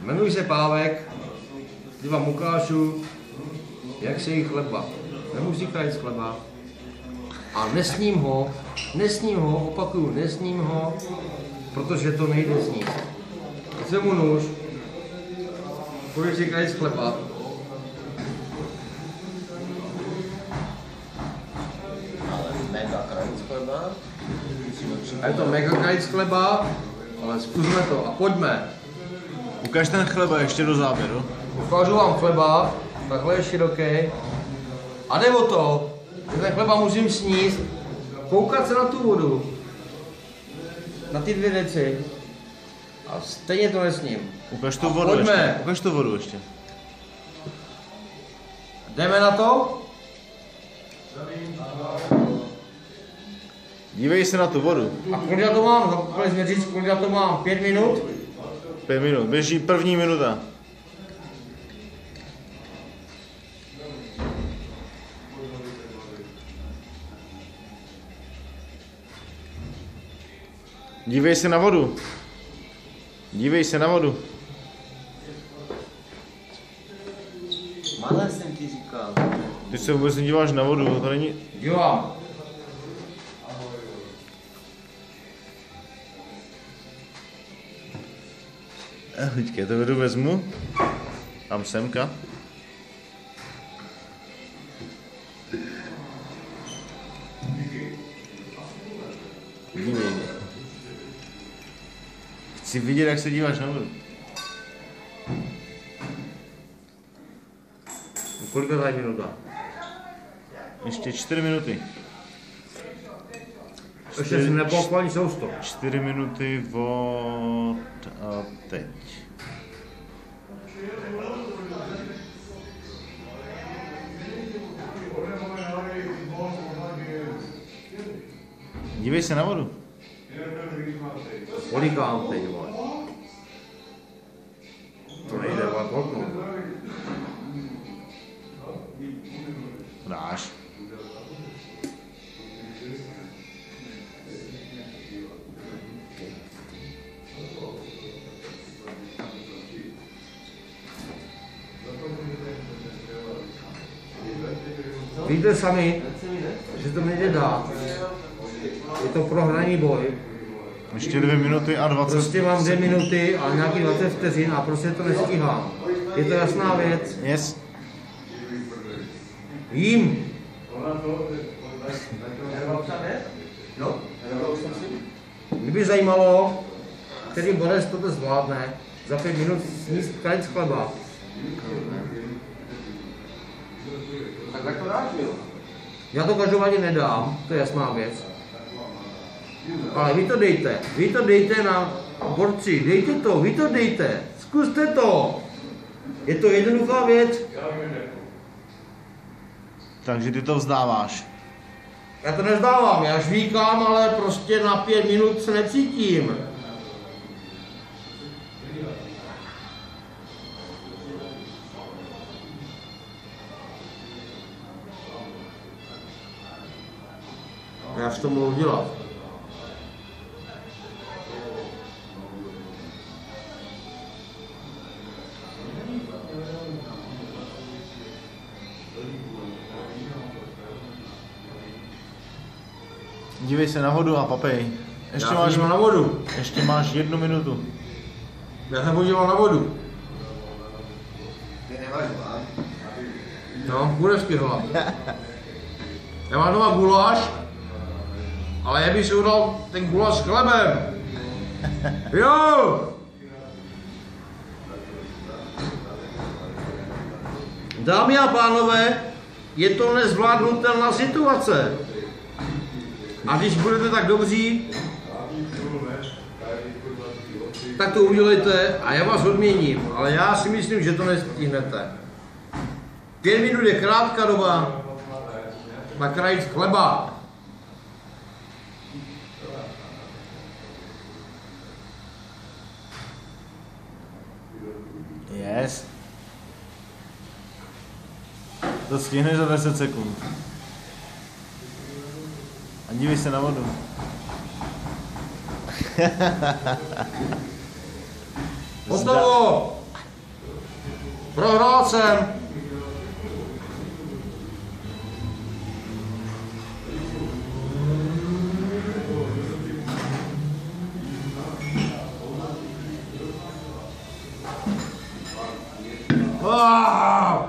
Jmenuji se Pávek, teď vám ukážu, jak se jí chleba. Nemusí krajit z chleba. A nesním ho, opakuju, nesním ho, protože to nejde sníst. Vezmu nůž, půjdu si krajit z chleba. Ale mega krajit z chleba. A je to mega krajit z chleba, ale zkusme to a pojďme. Ukaž ten chleba ještě do záběru. Ukážu vám chleba, takhle je široký. A jde o to, že ten chleba musím sníst, koukat se na tu vodu, na ty 2 deci a stejně to nesním. Ukaž tu A vodu pojďme. ještě. Ukaž tu vodu ještě. Jdeme na to? Dívej se na tu vodu. A kolik já to mám? Zapomněli jsme říct, kolik já to mám? 5 minut? 5 minut. Běží první minuta. Dívej se na vodu. Dívej se na vodu. Malé jsem ti říkal. Ty se vůbec nedíváš na vodu, to není... Dívám. Teďka to vodu vezmu. Tam semka. Dívej. Chci vidět, jak se díváš na vodu. Kolik je minuta? Ještě 4 minuty. Ještě jsem nepochval ani sousto. 4 minuty od a teď. Dívej se na vodu. Kolikám teď, vole? To nejde, vole, kouknout. Dáš. Víte sami, že to nejde dát. Je to prohraný boj. Ještě 2 minuty a 20. Prostě mám 2 minuty a nějaký 20 vteřin a prostě to nestíhám. Je to jasná věc. Yes. Jím. Mě by zajímalo, který borec toto zvládne za 5 minut sníst krajec chleba. Tak to dáš, jo? Já to každopádně nedám, to je jasná věc. Ale vy to dejte na borci, dejte to, vy to dejte, zkuste to. Je to jednoduchá věc. Takže ty to vzdáváš. Já to nezdávám, já žvíkám, ale prostě na 5 minut se necítím. Já to mohu dělat. Dívej se na vodu a papej. Ještě Já se na vodu. Ještě máš 1 minutu. Já se podíval na vodu. Ty nemáš hlad. No, bude hlad. Já mám doma guláš, ale já bych si udal ten guláš s chlebem. Jo! Dámy a pánové, je to nezvládnutelná situace. A když budete tak dobří, tak to udělejte a já vás odměním. Ale já si myslím, že to nestihnete. 5 minut je krátká doba na kraji chleba. Yes. To stihneš za 10 sekund. A dívej se na vodu. Hotovo! Prohrál jsem. Ah!